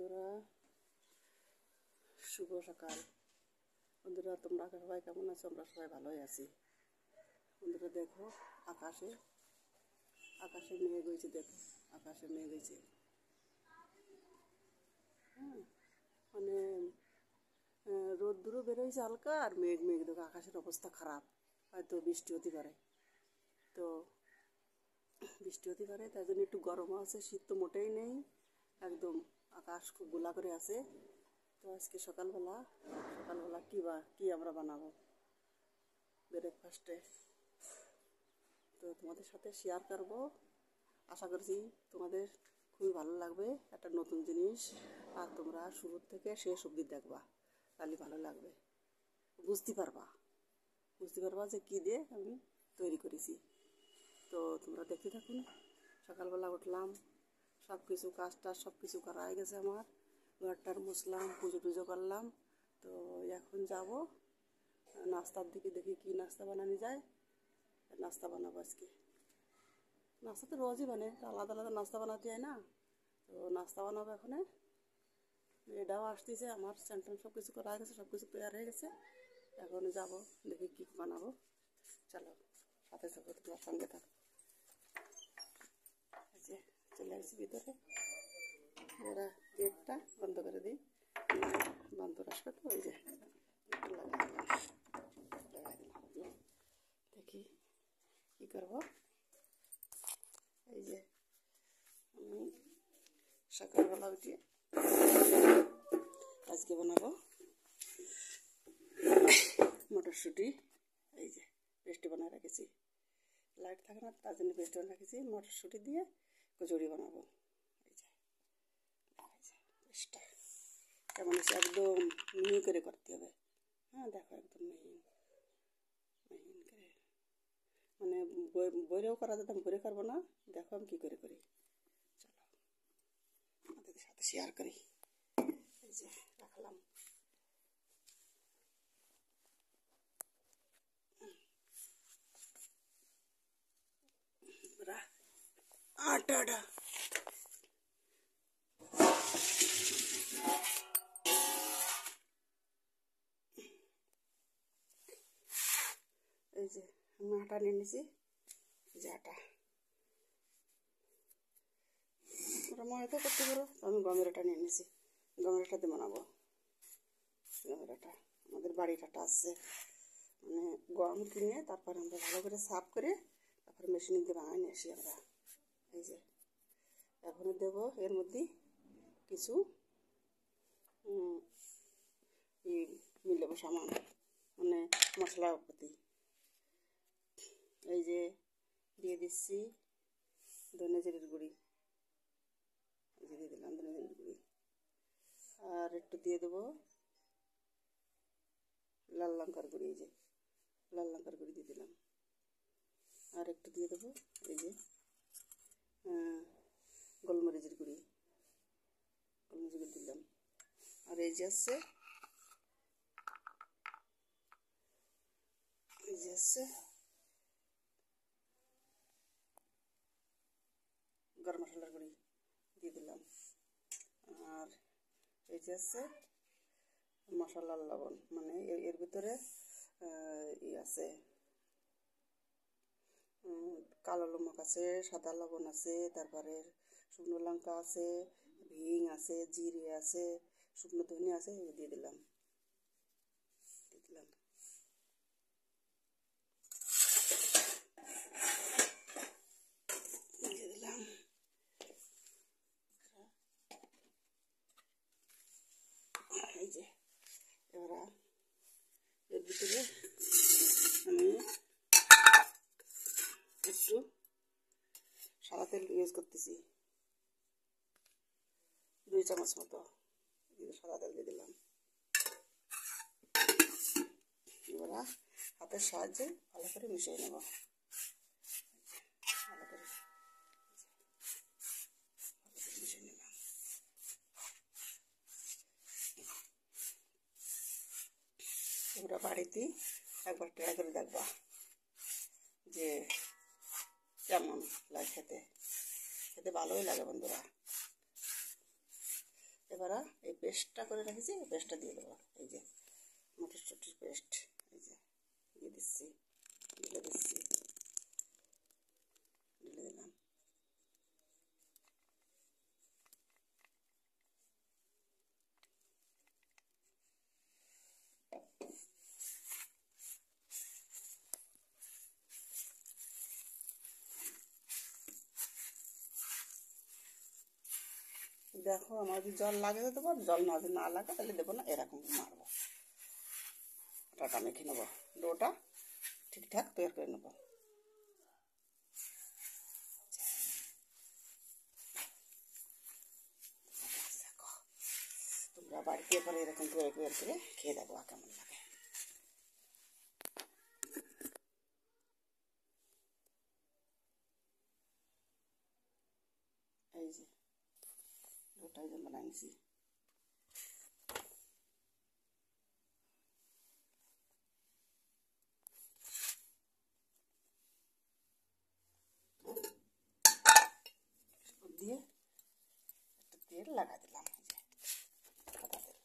বন্ধুরা, শুভ সকাল। বন্ধুরা, তোমরা সবাই কেমন আছো? আমরা সবাই ভালোই আছি। বন্ধুরা দেখো, আকাশে মেঘ হয়েছে। দেখো, আকাশে মেঘ হয়েছে। হ্যাঁ, মানে রোদ্দুরও বেরোয়েছে হালকা, আর মেঘ দেখো, আকাশের অবস্থা খারাপ। হয়তো বৃষ্টি হতে পারে। তো বৃষ্টি হতে পারে, তাই জন্য একটু গরমও আছে, শীত তো মোটেই নেই। একদম আকাশ খুব গোলা করে আছে। তো আজকে সকালবেলা কি আমরা বানাবো ব্রেকফাস্টে, তো তোমাদের সাথে শেয়ার করবো। আশা করছি তোমাদের খুবই ভালো লাগবে, একটা নতুন জিনিস। আর তোমরা শুরু থেকে শেষ অবধি দেখবা, তাহলে ভালো লাগবে। বুঝতে পারবা যে কী দিয়ে আমি তৈরি করেছি। তো তোমরা দেখতে থাকুন। সকালবেলা উঠলাম, সব কিছু করা হয়ে গেছে আমার। ঘরটার মুছলাম, পুজো করলাম। তো এখন যাব নাস্তার দিকে, দেখি কি নাস্তা বানানো যায়। নাস্তা বানাবো আজকে। নাস্তা তো রোজই আলাদা নাস্তা বানাতে হয় না। তো নাস্তা বানাবো এখন। এটাও আসতেছে, আমার স্যান্টান সব কিছু করা হয়ে গেছে, সব কিছু তৈরি হয়ে গেছে। এখন যাব, দেখি কী বানাবো। চলো সাথে থাকো, তোমার সঙ্গে থাকো। এই যে চলে আসছি ভিতরে, এরা গেটটা বন্ধ করে দিই। বান্দর আসবে তো, ওই যে লাগাই দিলাম। দেখি কী করবো। এই যে আমি সকালবেলা উঠে আজকে বানাবো মটরশুঁটি। এই যে পেস্ট বানিয়ে রেখেছি, লাইট থাকে না, তার জন্য পেস্ট বানিয়ে রেখেছি। মটরশুঁটি দিয়ে কচুরি বানাবো। এই যে পেস্টটা কেমন হচ্ছে, একদম মিহি করে করতে হবে। হ্যাঁ দেখো, একদম মিহি করে, মানে বইরেও করা যেতাম, বইরে করবো না। দেখো আমি কী করে করি। চলো আমাদের সাথে শেয়ার করি। এই যে রাখলাম। আটাটা এই যে আমি আটা নিয়ে নিয়েছি। এই যে আটা, ওরা ময়দা করতে পারো, তো আমি গমের আটা নিয়ে নিয়েছি। গমের আটাতে বানাবো। গমের আটা, আমাদের বাড়ির আটা আসছে, মানে গম কিনে তারপর আমরা ভালো করে সাফ করে তারপরে মেশিনে দিয়ে বানাই নিয়ে আসি আমরা। এই যে এখন দেবো এর মধ্যে কিছু মিলাবো সামান, মানে মশলাপাতি। এই যে দিয়ে দিচ্ছি ধনে জিরের গুঁড়ি, এই যে দিয়ে দিলাম ধনে জিরের গুঁড়ি। আর একটু দিয়ে দেবো লাল লঙ্কার গুঁড়ি, এই যে লাল লঙ্কার গুঁড়ি দিয়ে দিলাম। আর একটু দিয়ে দেবো এই যে গোলমরিচের গুঁড়ি দিলাম। আর এই যে আছে গরম মশলার গুঁড়ি দিয়ে দিলাম। আর এই যে আছে মশলার লবণ, মানে এর ভিতরে আছে কালো লবণ আছে, সাদা লবণ আছে, তারপরে শুকনো লঙ্কা আছে, হিং আছে, জিরে আছে, শুকনো ধনে আছে, দিয়ে দিলাম। এই যে এবার এর ভিতরে আমি একটু সাদা তেল ইউজ করতেছি, 2 চামচ মতো সাদা তেল দিয়ে দিলাম। এবার হাতের সাহায্যে ভালো করে মিশিয়ে নেব। ভালো করে মিশিয়ে নিলাম। তোমরা বাড়িতে একবার ট্রাই করে দেখবা যে কেমন লাগে। খেতে ভালোই লাগে বন্ধুরা। এবার এবার এই পেস্টটা করে রেখেছি, এই পেস্টটা দিয়ে দেবো। এই যে মটরশুঁটির পেস্ট, এই যে দিয়ে দিচ্ছি, ঢেলে দিচ্ছি, ঢেলে দিলাম। দেখো আমার যদি জল লাগে তো দেবো, জল না যদি না লাগে তাহলে দেবো না, এরকম মারবো। আটাটা মেখে নেবো, ডোটা ঠিকঠাক তৈরি করে নেবো। তোমরা বাড়িতে পরে এরকম তৈরি করে খেয়ে দেখো কেমন লাগে। এই যে ডোটা যে বানাইছি, দিয়ে একটা তেল লাগা দিলাম, এই যে সাদা তেল।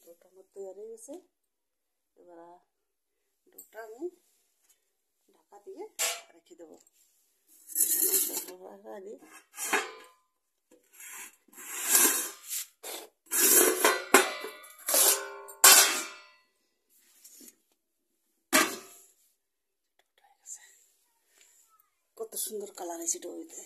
ডোটা আমার তৈরি হয়ে গেছে। এবার ডোটা আমি ঢাকা দিয়ে রেখে দেবো। দিই কত সুন্দর কালার হয়েছে ডোতে।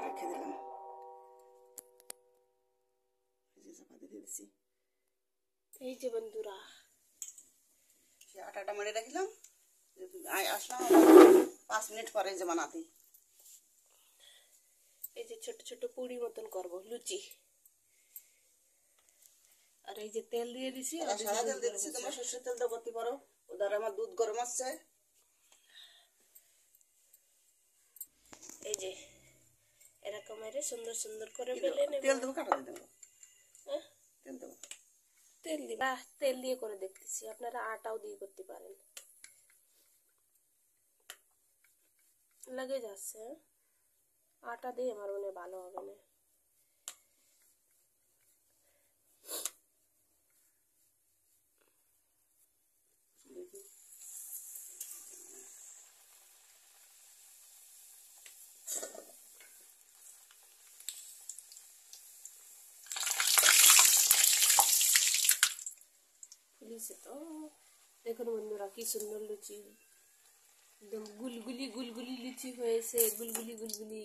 রেখে দিলাম, চাপাতি দিয়ে দিচ্ছি। এই যে বন্ধুরা সে আটাটা মেরে রাখলাম, আসলাম 5 মিনিট পরে যে বানাতে। এই যে ছোট ছোট পুরি মতন করব লুচি। আর এই যে তেল দিয়ে দিছি, সাদা তেল দিয়ে দিচ্ছি, তোমরা সরষের তেল দিয়ে করতে পারো। ওদের আমার দুধ গরম আসছে। এই যে এরকম সুন্দর সুন্দর করে বেলে নেব। তেল দেবো, কাটা দিয়ে দেবো, তেল দেবো। তেল দিবা? তেল দিয়ে করে দেখতেছি, আপনারা আটাও দিয়ে করতে পারেন। লেগে যাচ্ছে, আটা দিয়ে আমার মনে ভালো হবে না। ফুলিছে তো, দেখুন বন্ধুরা কি সুন্দর লুচি, একদম গুলগুলি গুলগুলি লুচি হয়েছে, গুলগুলি গুলগুলি।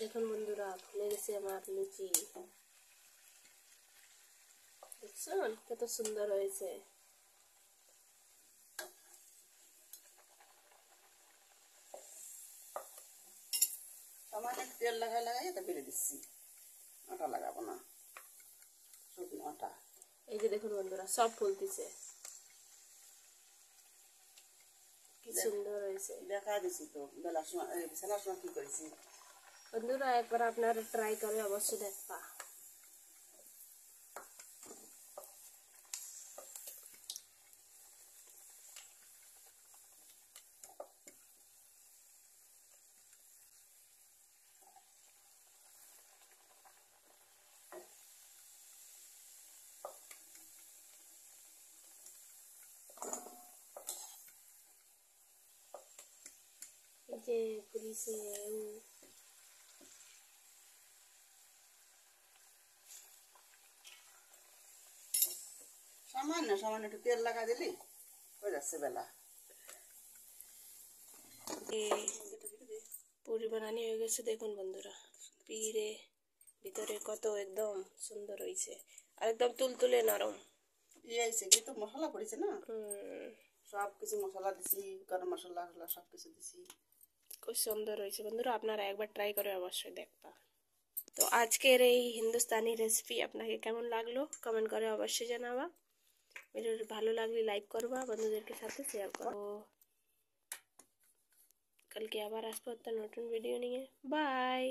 দেখুন বন্ধুরা ফুলে গেছে আমার লুচি, দেখছেন কত সুন্দর হয়েছে। সামান্য তেল লাগাই এটা বেলে দিচ্ছি, আটা লাগাবো না, শুকনো আটা। এই যে দেখুন বন্ধুরা সব ফুলতেছে, কি সুন্দর হয়েছে। দেখা দিছি তো বেলার সময়, বিছানার সময় কি করেছি। বন্ধুরা একবার আপনারা ট্রাই করে অবশ্যই দেখবা। এই যে পুলিশে সামান্য সামান্য একটু তেল লাগা দিলি হয়ে যাচ্ছে বেলা। পুরি বানানি হয়ে গেছে, দেখুন বন্ধুরা পিড়ে ভিতরে কত একদম সুন্দর হয়েছে, আর একদম তুলতুলে নরম। ইয়ে আইছে কি তো মশলা পড়েছে না, সব কিছু মশলা দিছি, গরম মশলা টশলা সব কিছু দিছি। খুব সুন্দর হয়েছে বন্ধুরা, আপনারা একবার ট্রাই করে অবশ্যই দেখবা। তো আজকের এই হিন্দুস্তানি রেসিপি আপনাকে কেমন লাগলো কমেন্ট করে অবশ্যই জানাবা। ভিডিওটি ভালো লাগলে লাইক করবা, বন্ধুদেরকে সাথে শেয়ার করো। কালকে আবার আসবো একটা নতুন ভিডিও নিয়ে। বাই।